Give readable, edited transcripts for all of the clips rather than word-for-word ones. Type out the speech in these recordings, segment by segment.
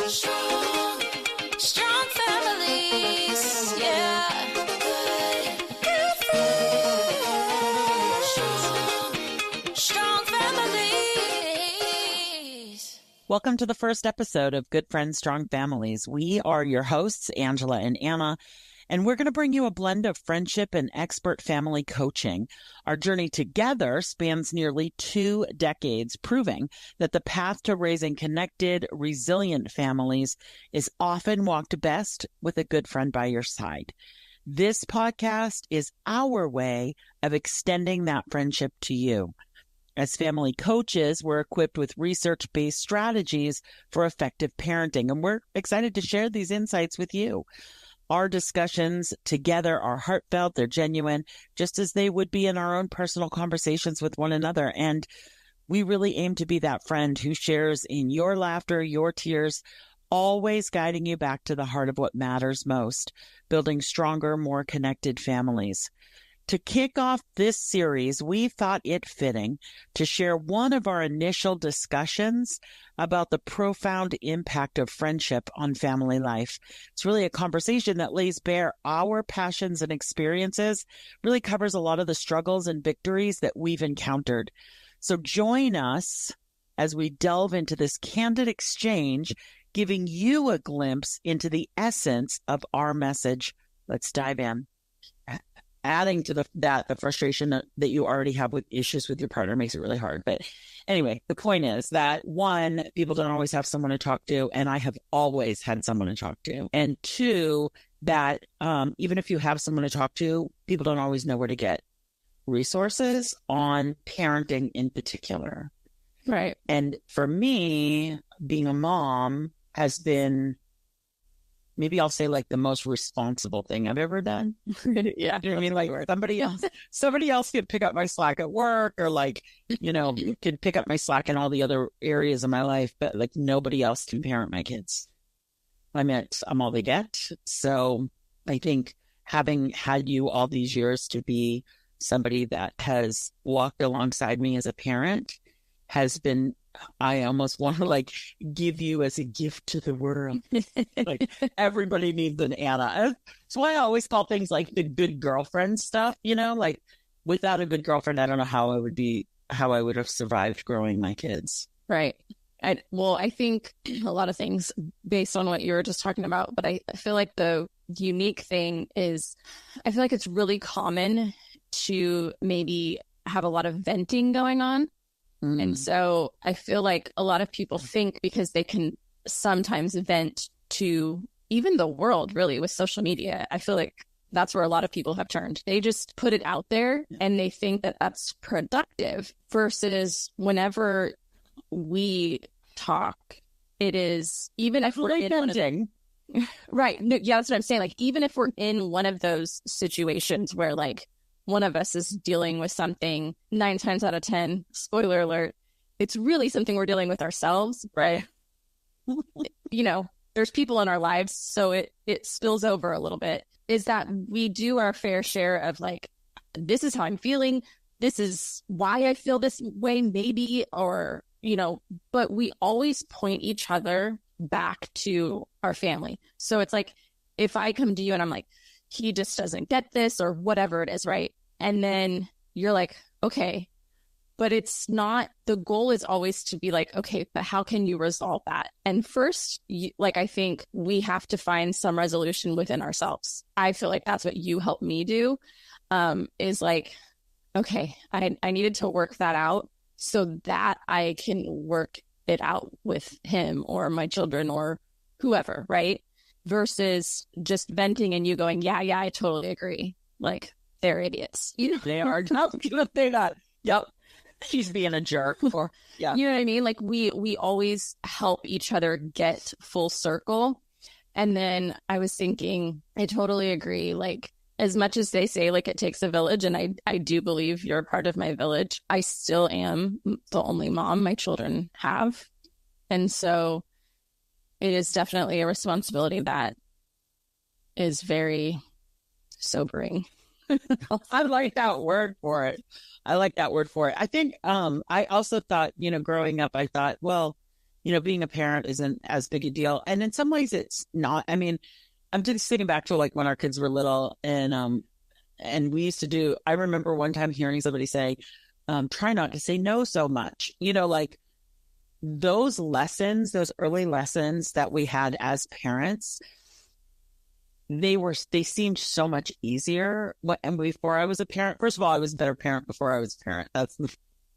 Strong, strong families, yeah. Good friends. Strong families. Welcome to the first episode of Good Friends, Strong Families. We are your hosts, Angela and Anna, and we're going to bring you a blend of friendship and expert family coaching. Our journey together spans nearly 2 decades, proving that the path to raising connected, resilient families is often walked best with a good friend by your side. This podcast is our way of extending that friendship to you. As family coaches, we're equipped with research-based strategies for effective parenting, and we're excited to share these insights with you. Our discussions together are heartfelt, they're genuine, just as they would be in our own personal conversations with one another. And we really aim to be that friend who shares in your laughter, your tears, always guiding you back to the heart of what matters most, building stronger, more connected families. To kick off this series, we thought it fitting to share one of our initial discussions about the profound impact of friendship on family life. It's really a conversation that lays bare our passions and experiences, really covers a lot of the struggles and victories that we've encountered. So join us as we delve into this candid exchange, giving you a glimpse into the essence of our message. Let's dive in. Adding to the frustration that you already have with issues with your partner makes it really hard. But anyway, the point is that 1, people don't always have someone to talk to, and I have always had someone to talk to. And 2, that even if you have someone to talk to, people don't always know where to get resources on parenting in particular. Right. And for me, being a mom has been, maybe I'll say, like, the most responsible thing I've ever done. Yeah. You know what I mean? Like, somebody else could pick up my slack at work, or like, could pick up my slack in all the other areas of my life, but like nobody else can parent my kids. I'm all they get. So I think having had you all these years to be somebody that has walked alongside me as a parent has been, I almost want to like give you as a gift to the world. Like, everybody needs an Anna. That's why I always call things like the good girlfriend stuff, like without a good girlfriend, I don't know how I would have survived growing my kids. Right. I think a lot of things based on what you were just talking about, but I feel like the unique thing is, I feel like it's really common to maybe have a lot of venting going on. And so I feel like a lot of people think because they can sometimes vent to even the world, really, with social media. I feel like that's where a lot of people have turned. They just put it out there and they think that that's productive, versus whenever we talk, it is, even if we're in venting. Right. No, yeah, that's what I'm saying. Like, even if we're in one of those situations where like one of us is dealing with something, 9 times out of 10, spoiler alert, it's really something we're dealing with ourselves, right? There's people in our lives, so it spills over a little bit, is that we do our fair share of like, this is how I'm feeling, this is why I feel this way, maybe, or, but we always point each other back to our family. So it's like, if I come to you and I'm like, he just doesn't get this, or whatever it is, right? And then you're like, okay, but it's not, the goal is always to be like, okay, but how can you resolve that? And first, I think we have to find some resolution within ourselves. I feel like that's what you helped me do, is like, okay, I needed to work that out so that I can work it out with him or my children or whoever, right? Versus just venting and you going, yeah, I totally agree. Like, they're idiots. They are not. They're not. Yep. She's being a jerk. Or, yeah. You know what I mean? Like, we always help each other get full circle. And then I was thinking, I totally agree. Like, as much as they say, like, it takes a village, and I do believe you're a part of my village, I still am the only mom my children have. And so it is definitely a responsibility that is very sobering. I like that word for it. I think I also thought, growing up, I thought, well, being a parent isn't as big a deal. And in some ways it's not. I mean, I'm just thinking back to like when our kids were little and we used to do, I remember one time hearing somebody say, try not to say no so much, like those lessons, those early lessons that we had as parents, they seemed so much easier. And before I was a parent, first of all, I was a better parent before I was a parent.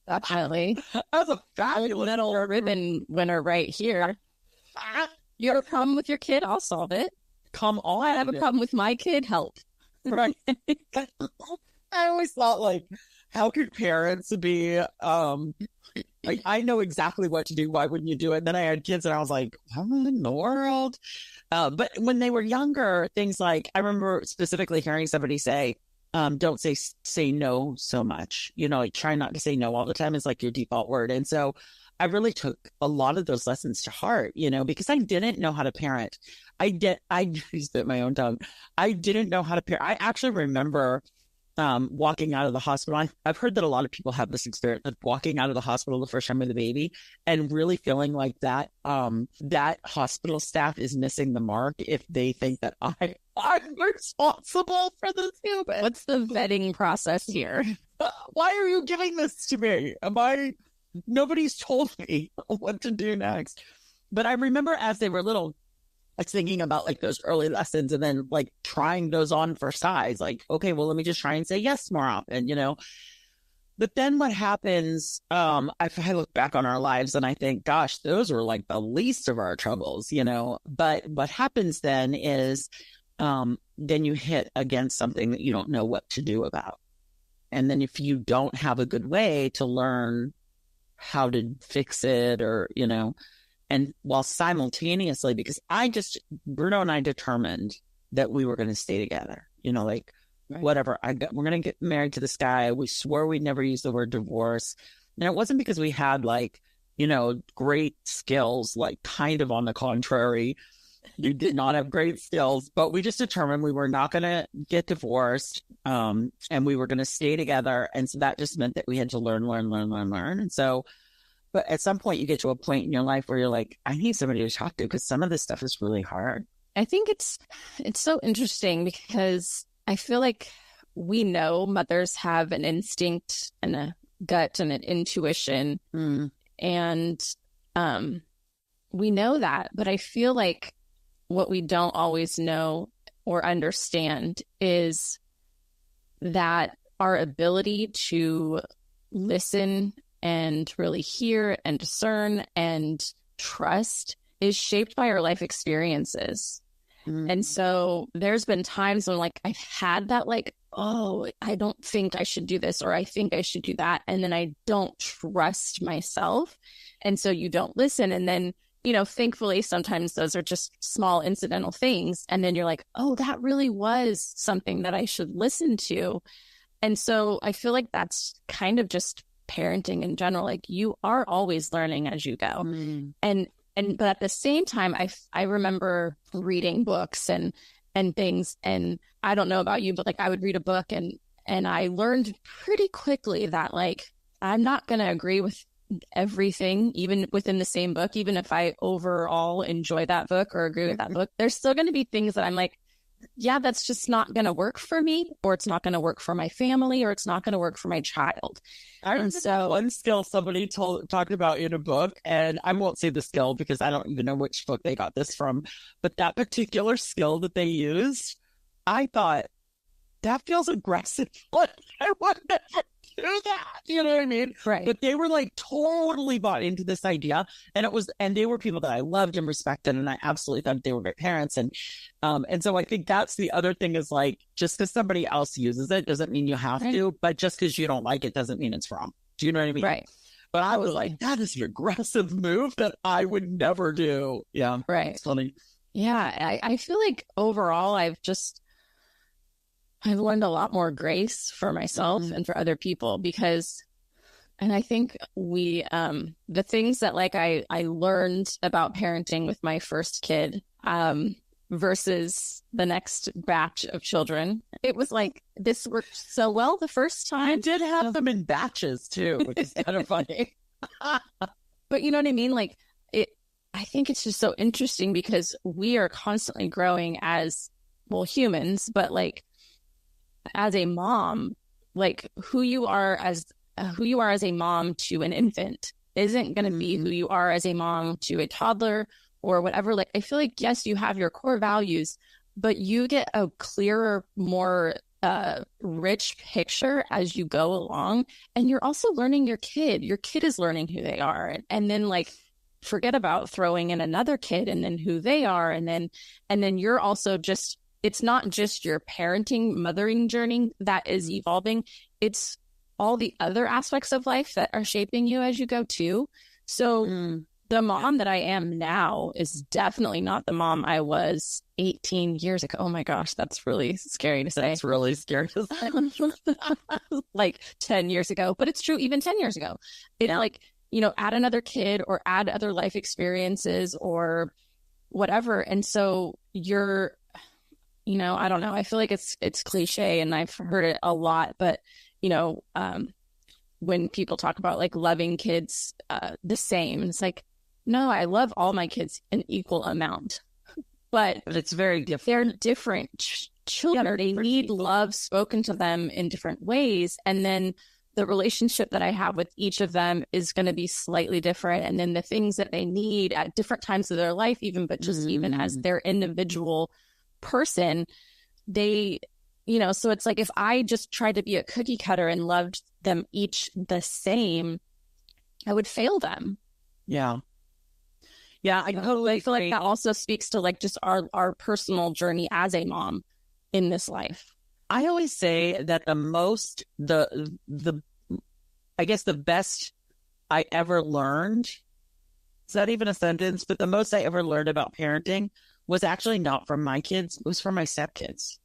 Definitely. That's a fabulous little ribbon winner right here. You have a problem with your kid? I'll solve it. Come on. I have a problem with my kid. Help. Right. I always thought, like, how could parents be, like, I know exactly what to do. Why wouldn't you do it? And then I had kids and I was like, what in the world? But when they were younger, things like, I remember specifically hearing somebody say, don't say no so much, like try not to say no all the time is like your default word. And so I really took a lot of those lessons to heart, because I didn't know how to parent. I spit my own tongue. I didn't know how to parent. I actually remember walking out of the hospital. I've heard that a lot of people have this experience of walking out of the hospital the first time with a baby and really feeling like that hospital staff is missing the mark if they think that I'm responsible for this human. What's the vetting process here? Why are you giving this to me? Nobody's told me what to do next. But I remember as they were little, like thinking about like those early lessons and then like trying those on for size, like, okay, well, let me just try and say yes more often, But then what happens, I look back on our lives and I think, gosh, those were like the least of our troubles, But what happens then is then you hit against something that you don't know what to do about. And then if you don't have a good way to learn how to fix it or, and while simultaneously, because Bruno and I determined that we were going to stay together, like right. Whatever, we're going to get married to this guy. We swore we'd never use the word divorce. And it wasn't because we had like, great skills, like kind of on the contrary, you did not have great skills, but we just determined we were not going to get divorced. And we were going to stay together. And so that just meant that we had to learn. And so, but at some point you get to a point in your life where you're like, I need somebody to talk to because some of this stuff is really hard. I think it's so interesting because I feel like we know mothers have an instinct and a gut and an intuition. And we know that, but I feel like what we don't always know or understand is that our ability to listen and really hear and discern and trust is shaped by our life experiences. And so there's been times when like I've had that like, oh, I don't think I should do this, or I think I should do that. And then I don't trust myself. And so you don't listen. And then, thankfully, sometimes those are just small incidental things. And then you're like, oh, that really was something that I should listen to. And so I feel like that's kind of just parenting in general. Like you are always learning as you go. But at the same time, I remember reading books and things, and I don't know about you, but like I would read a book and I learned pretty quickly that like I'm not going to agree with everything, even within the same book, even if I overall enjoy that book or agree with that book, there's still going to be things that I'm like, yeah, that's just not going to work for me, or it's not going to work for my family, or it's not going to work for my child. And so one skill somebody talked about in a book, and I won't say the skill because I don't even know which book they got this from, but that particular skill that they used, I thought, that feels aggressive. Like, I would never do that. You know what I mean? Right. But they were like totally bought into this idea. And they were people that I loved and respected. And I absolutely thought they were great parents. And so I think that's the other thing is like, just because somebody else uses it doesn't mean you have to, but just because you don't like it doesn't mean it's wrong. Do you know what I mean? Right. But I was like, that is an aggressive move that I would never do. Yeah. Right. It's funny. Yeah. I feel like overall, I've learned a lot more grace for myself and for other people because, and I think the things that like I learned about parenting with my first kid, versus the next batch of children, it was like, this worked so well the first time. I did have them in batches too, which is kind of funny. But you know what I mean? Like I think it's just so interesting because we are constantly growing as, well, humans, but like as a mom, like who you are as a mom to an infant isn't going to be who you are as a mom to a toddler or whatever. Like, I feel like, yes, you have your core values, but you get a clearer, more rich picture as you go along. And you're also learning your kid. Your kid is learning who they are. And then like, forget about throwing in another kid and then who they are. And then you're also just, it's not just your parenting, mothering journey that is evolving. It's all the other aspects of life that are shaping you as you go too. So the mom that I am now is definitely not the mom I was 18 years ago. Oh my gosh, that's really scary to say. That's really scary to say. Like 10 years ago, but it's true even 10 years ago. It's like, you know, add another kid or add other life experiences or whatever. And so you're, you know, I don't know. I feel like it's cliche and I've heard it a lot, but you know, when people talk about like loving kids the same, it's like, no, I love all my kids an equal amount, but it's very different. They're different children. They need love spoken to them in different ways. And then the relationship that I have with each of them is going to be slightly different. And then the things that they need at different times of their life, even, but just even as their individual person, they, you know, so it's like if I just tried to be a cookie cutter and loved them each the same, I would fail them. Yeah. Yeah, I totally feel like that also speaks to like just our personal journey as a mom in this life. I always say that I guess the best I ever learned, is that even a sentence, but the most I ever learned about parenting was actually not from my kids, it was from my stepkids.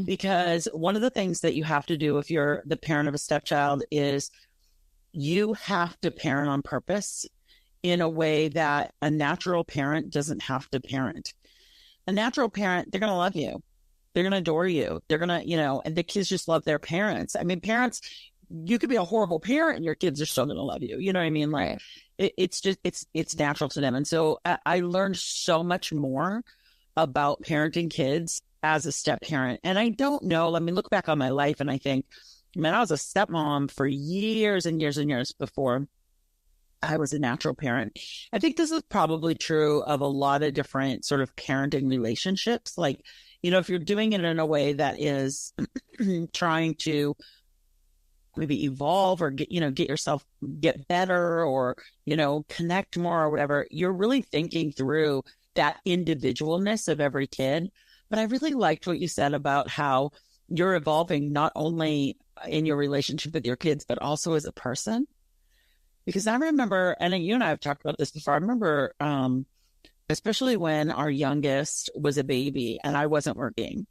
Because one of the things that you have to do if you're the parent of a stepchild is you have to parent on purpose in a way that a natural parent doesn't have to parent. A natural parent, they're going to love you. They're going to adore you. They're going to, you know, and the kids just love their parents. I mean, parents, you could be a horrible parent and your kids are still going to love you. You know what I mean? Like it's just, it's natural to them. And so I learned so much more about parenting kids as a step parent. And I don't know, let me look back on my life and I think, man, I was a stepmom for years and years and years before I was a natural parent. I think this is probably true of a lot of different sort of parenting relationships. Like, you know, if you're doing it in a way that is trying to maybe evolve or get yourself get better or, you know, connect more or whatever, you're really thinking through that individualness of every kid. But I really liked what you said about how you're evolving not only in your relationship with your kids, but also as a person. Because I remember, and you and I have talked about this before, I remember, especially when our youngest was a baby and I wasn't working.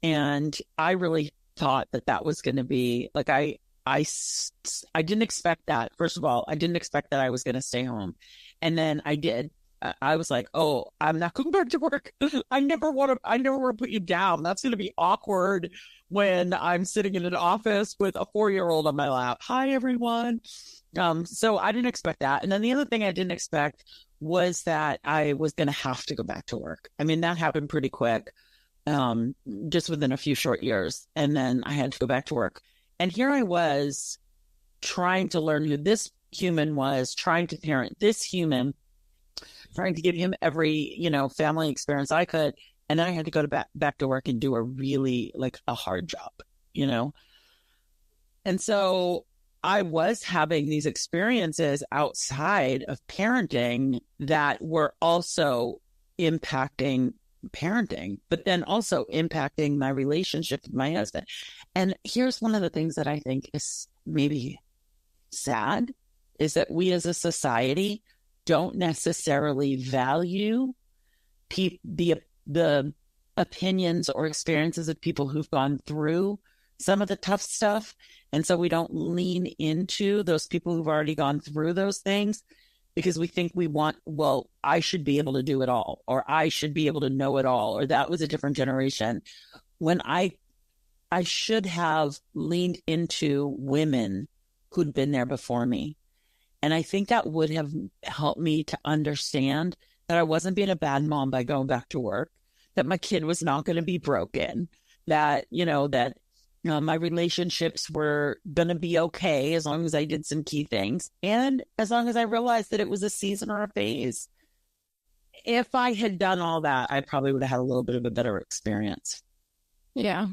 And I really thought that was going to be, like, I didn't expect that. First of all, I didn't expect that I was going to stay home. And then I did. I was like, oh, I'm not going back to work. I never want to put you down. That's going to be awkward when I'm sitting in an office with a 4-year-old on my lap. Hi, everyone. So I didn't expect that. And then the other thing I didn't expect was that I was going to have to go back to work. I mean, that happened pretty quick, just within a few short years. And then I had to go back to work. And here I was trying to learn who this human was, trying to parent this human, trying to give him every, you know, family experience I could. And then I had to go back to work and do a really, like, a hard job, you know? And so I was having these experiences outside of parenting that were also impacting parenting, but then also impacting my relationship with my husband. And here's one of the things that I think is maybe sad is that we as a society don't necessarily value the opinions or experiences of people who've gone through some of the tough stuff. And so we don't lean into those people who've already gone through those things because we think well, I should be able to do it all, or I should be able to know it all, or that was a different generation. When I should have leaned into women who'd been there before me. And I think that would have helped me to understand that I wasn't being a bad mom by going back to work, that my kid was not going to be broken, that, my relationships were going to be okay as long as I did some key things. And as long as I realized that it was a season or a phase. If I had done all that, I probably would have had a little bit of a better experience. Yeah.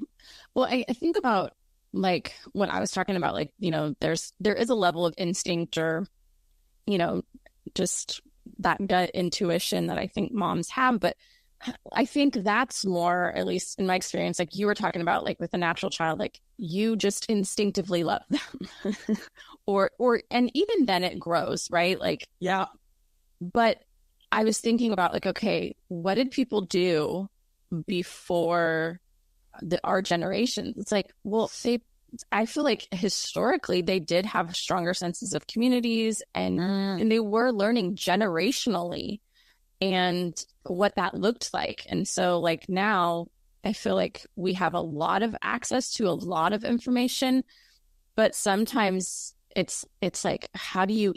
Well, I think about like when I was talking about like, there is a level of instinct or, just that gut intuition that I think moms have. But I think that's more, at least in my experience, like you were talking about, like with a natural child, like you just instinctively love them and even then it grows, right? Like, yeah. But I was thinking about like, okay, what did people do before our generation? It's like, well, I feel like historically they did have stronger senses of communities and they were learning generationally and what that looked like. And so like now I feel like we have a lot of access to a lot of information, but sometimes it's like, how do you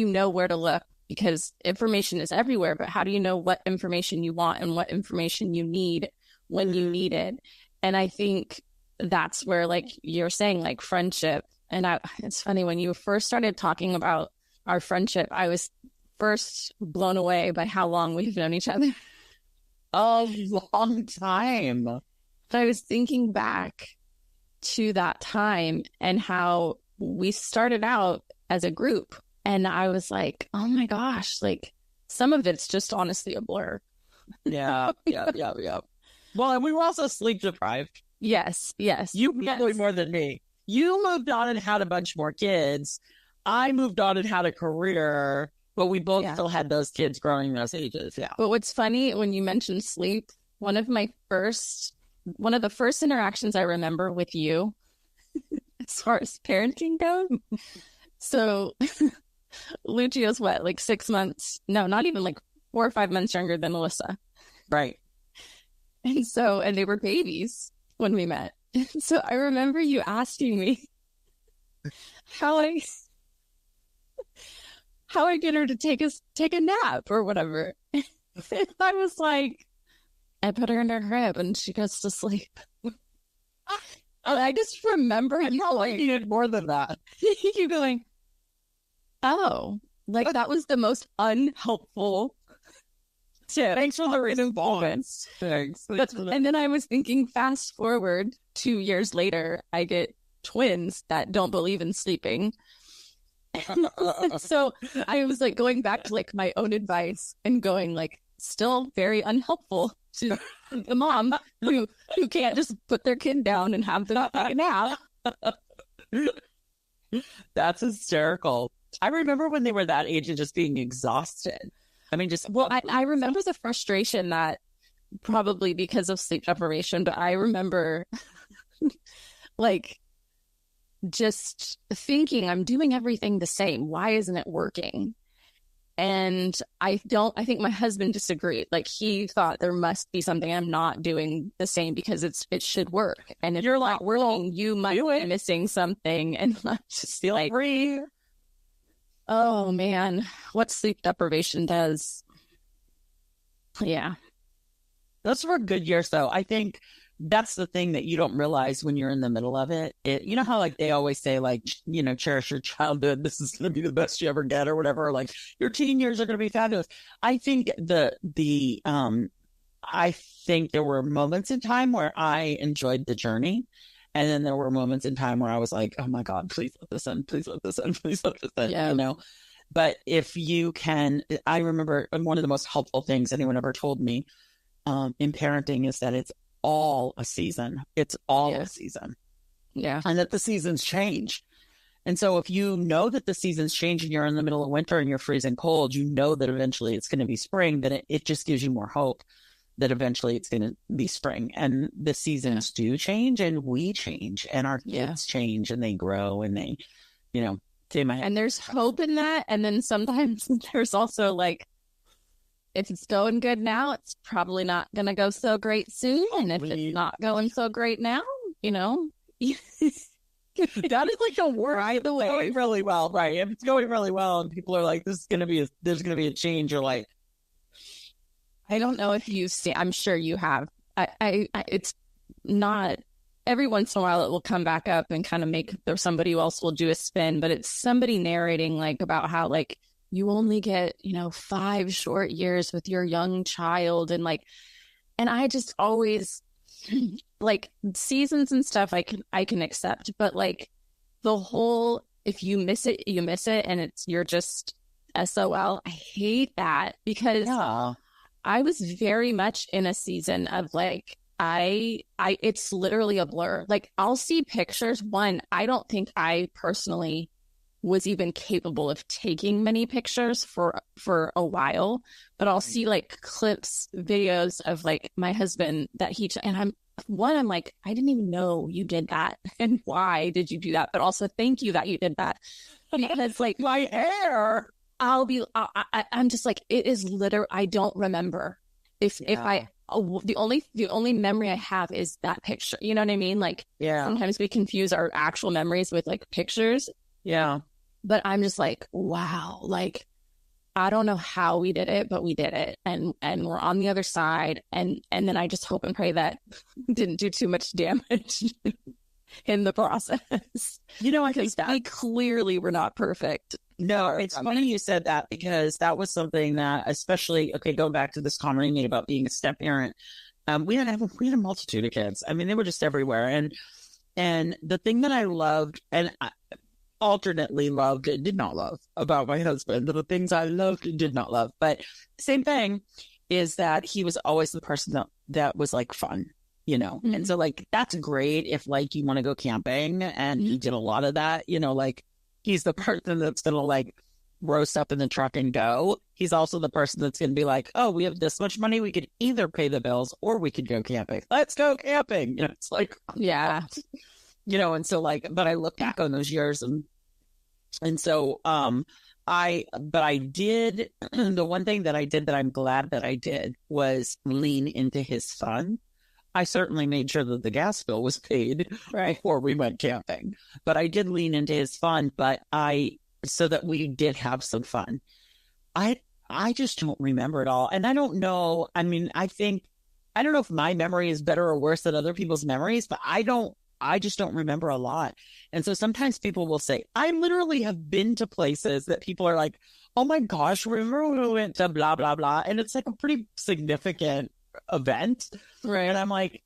know where to look? Because information is everywhere, but how do you know what information you want and what information you need when you need it? And I think that's where, like you're saying, like friendship. And it's funny, when you first started talking about our friendship, I was first blown away by how long we've known each other. A long time. But I was thinking back to that time and how we started out as a group. And I was like, oh my gosh, like some of it's just honestly a blur. Yeah. Well, and we were also sleep deprived. Yes. You probably more than me. You moved on and had a bunch more kids. I moved on and had a career, but we both still had those kids growing those ages. Yeah. But what's funny when you mentioned sleep, one of the first interactions I remember with you, as far as parenting goes. So Lucio's what, like 6 months? No, not even, like 4 or 5 months younger than Alyssa. Right. And they were babies when we met. So I remember you asking me how I get her to take a nap or whatever. I was like, I put her in her crib and she goes to sleep. I just remember him you needed more than that. You going, oh, like that was the most unhelpful tip. Thanks for the involvement. Thanks. And then I was thinking, fast forward 2 years later, I get twins that don't believe in sleeping. So I was like going back to like my own advice and going like still very unhelpful to the mom who can't just put their kid down and have them take a nap. That's hysterical. I remember when they were that age and just being exhausted. I mean, I remember the frustration that probably because of sleep deprivation, but I remember like just thinking I'm doing everything the same. Why isn't it working? And I think my husband disagreed. Like he thought there must be something I'm not doing the same because it should work. And if you're like, you might be missing something. And I'm just feel like, free. Oh man, what sleep deprivation does. Yeah. Those were good years though. I think that's the thing that you don't realize when you're in the middle of it. You know how like they always say like, cherish your childhood. This is going to be the best you ever get or whatever. Like your teen years are going to be fabulous. I think I think there were moments in time where I enjoyed the journey. And then there were moments in time where I was like, oh my God, please let this end. Please let this end. Please let this end. Yeah. But if you can, I remember one of the most helpful things anyone ever told me in parenting is that it's all a season. It's all a season. Yeah. And that the seasons change. And so if you know that the seasons change and you're in the middle of winter and you're freezing cold, you know that eventually it's going to be spring, then it just gives you more hope that eventually it's going to be spring. And the seasons do change and we change and our kids change and they grow and they, and there's hope in that. And then sometimes there's also like, if it's going good now, it's probably not going to go so great soon. And if it's not going so great now, that is like a word. Right, the way going really well, right? If it's going really well and people are like, there's going to be a change, you're like, I don't know if you've seen, I'm sure you have. It's not, every once in a while it will come back up and kind of make, or somebody else will do a spin, but it's somebody narrating like about how like you only get, 5 short years with your young child. And like, and I just always like seasons and stuff I can accept, but like the whole, if you miss it, you miss it. And you're just SOL. I hate that because I was very much in a season of like, it's literally a blur. Like I'll see pictures. One, I don't think I personally was even capable of taking many pictures for a while, but I'll see like clips, videos of like my husband that I'm like, I didn't even know you did that. And why did you do that? But also thank you that you did that. Because like my hair, I'm just like, it is literally, I don't remember if the only memory I have is that picture. You know what I mean? Like, sometimes we confuse our actual memories with like pictures. Yeah. But I'm just like, wow, like, I don't know how we did it, but we did it. And we're on the other side. And then I just hope and pray that didn't do too much damage in the process. I think we clearly were not perfect. No, it's funny you said that because that was something that, especially, going back to this comment I made about being a step parent, we had a multitude of kids. I mean, they were just everywhere. And the thing that I loved and I alternately loved and did not love about my husband, the things I loved and did not love, but same thing is that he was always the person that was like fun, Mm-hmm. And so like, that's great if like you want to go camping and he did a lot of that, like he's the person that's going to like roast up in the truck and go. He's also the person that's going to be like, oh, we have this much money. We could either pay the bills or we could go camping. Let's go camping. It's like, yeah. And so like, but I look back on those years and so, I did, the one thing that I did that I'm glad that I did was lean into his fun. I certainly made sure that the gas bill was paid before we went camping, but I did lean into his fun, so that we did have some fun. I just don't remember it all. And I don't know. I mean, I don't know if my memory is better or worse than other people's memories, but I just don't remember a lot. And so sometimes people will say, I literally have been to places that people are like, oh my gosh, remember when we went to blah, blah, blah. And it's like a pretty significant event. Right. And I'm like,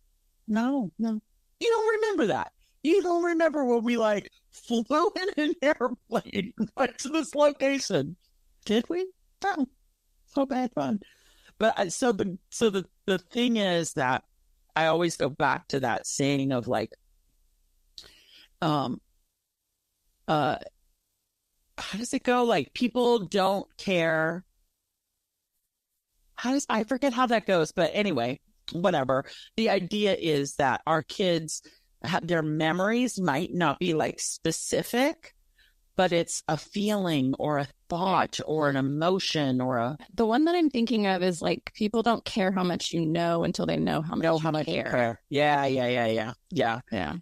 no, you don't remember that. You don't remember when we like flew in an airplane right to this location. Did we? No. So bad fun. But so the thing is that I always go back to that saying of like, how does it go? Like people don't care. I forget how that goes, but anyway, whatever. The idea is that our kids their memories might not be like specific, but it's a feeling or a thought or an emotion or the one that I'm thinking of is like people don't care how much you know until they know how much you care. Yeah.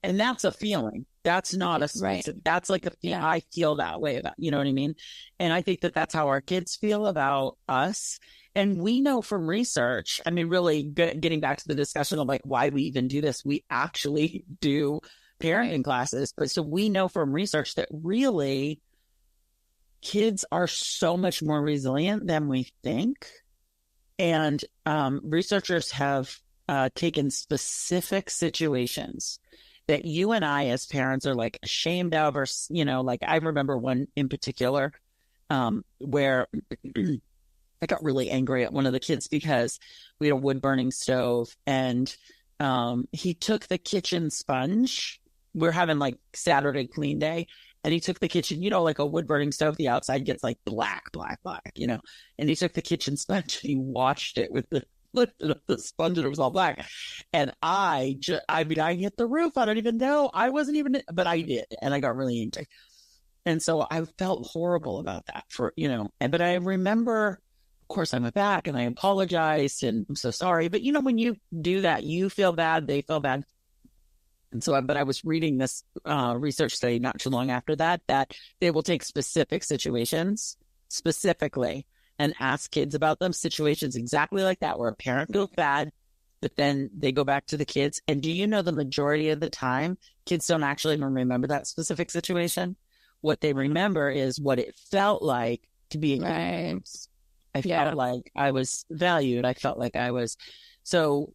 And that's a feeling. That's not a specific, that's like I feel that way about, you know what I mean? And I think that that's how our kids feel about us. And we know from research, I mean, really getting back to the discussion of like why we even do this, we actually do parenting classes. But so we know from research that really kids are so much more resilient than we think. And researchers have taken specific situations that you and I as parents are like ashamed of, or, like I remember one in particular where I got really angry at one of the kids because we had a wood burning stove and he took the kitchen sponge. We're having like Saturday clean day. And he took the kitchen, like a wood burning stove, the outside gets like black, and he took the kitchen sponge and he washed it with the sponge and it was all black. And I hit the roof. I don't even know. I wasn't even, but I did. And I got really angry. And so I felt horrible about that but I remember, of course, I went back and I apologized and I'm so sorry. But when you do that, you feel bad, they feel bad. And so, but I was reading this research study not too long after that they will take specific situations specifically and ask kids about them. Situations exactly like that where a parent feels bad, but then they go back to the kids. And do you know the majority of the time, kids don't actually even remember that specific situation? What they remember is what it felt like to be Right. I felt like I was valued. I felt like I was. So,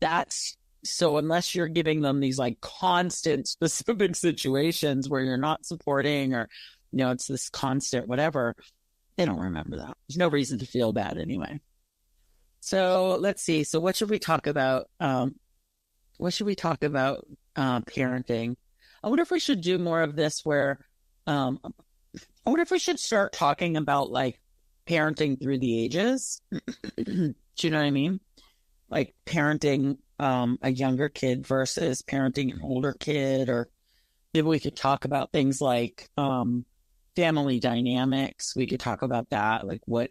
that's so unless you're giving them these like constant specific situations where you're not supporting or, it's this constant whatever, they don't remember that. There's no reason to feel bad anyway. So let's see. So what should we talk about? Parenting. I wonder if we should do more of this where, I wonder if we should start talking about like parenting through the ages. Do you know what I mean? Like parenting a younger kid versus parenting an older kid, or maybe we could talk about things like family dynamics. We could talk about that, like what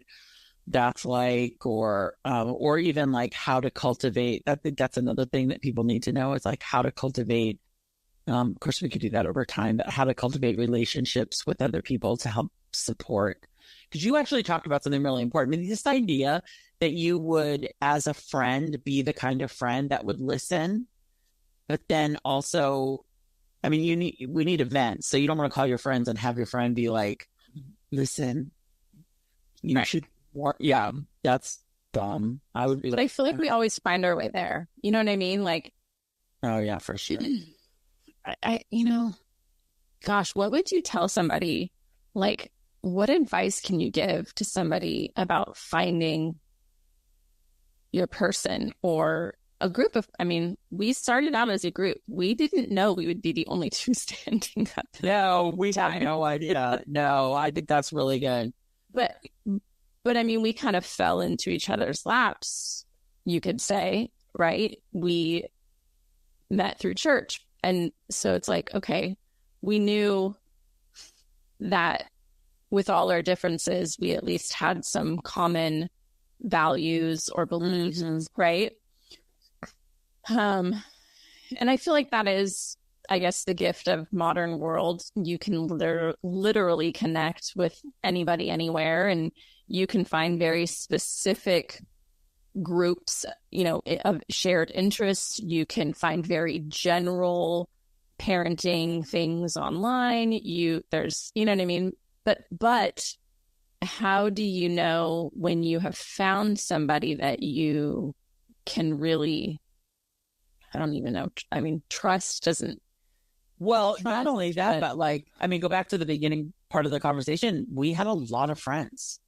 that's like, or even like how to cultivate. I think that's another thing that people need to know is like how to cultivate. Of course, we could do that over time, but how to cultivate relationships with other people to help support. Because you actually talked about something really important. I mean, this idea that you would, as a friend, be the kind of friend that would listen, but then also, I mean, we need events. So you don't want to call your friends and have your friend be like, listen, you should, that's dumb. I would be But I feel like we always find our way there. You know what I mean? Like, oh yeah, for sure. Gosh, what would you tell somebody? Like, what advice can you give to somebody about finding your person or a group of, we started out as a group. We didn't know we would be the only two standing up. No, we had no idea. No, I think that's really good. But we kind of fell into each other's laps, you could say, right? We met through church. And so it's like, okay, we knew that with all our differences, we at least had some common values or beliefs, right? And I feel like that is, I guess, the gift of modern world. You can literally connect with anybody anywhere, and you can find very specific groups, of shared interests. You can find very general parenting things online. There's, you know what I mean? But how do you know when you have found somebody that you can really, I don't even know. I mean, trust doesn't. Well, not only that, but like, go back to the beginning part of the conversation. We had a lot of friends.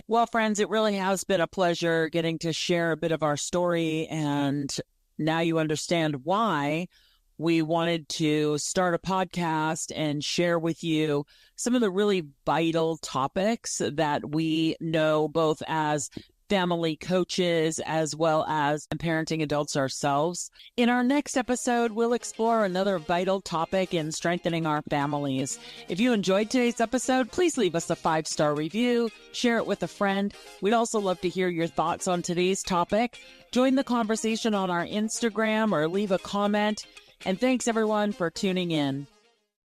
Well, friends, it really has been a pleasure getting to share a bit of our story. And now you understand why we wanted to start a podcast and share with you some of the really vital topics that we know both as family coaches as well as parenting adults ourselves. In our next episode, we'll explore another vital topic in strengthening our families. If you enjoyed today's episode, please leave us a 5-star review, share it with a friend. We'd also love to hear your thoughts on today's topic. Join the conversation on our Instagram or leave a comment. And thanks everyone for tuning in.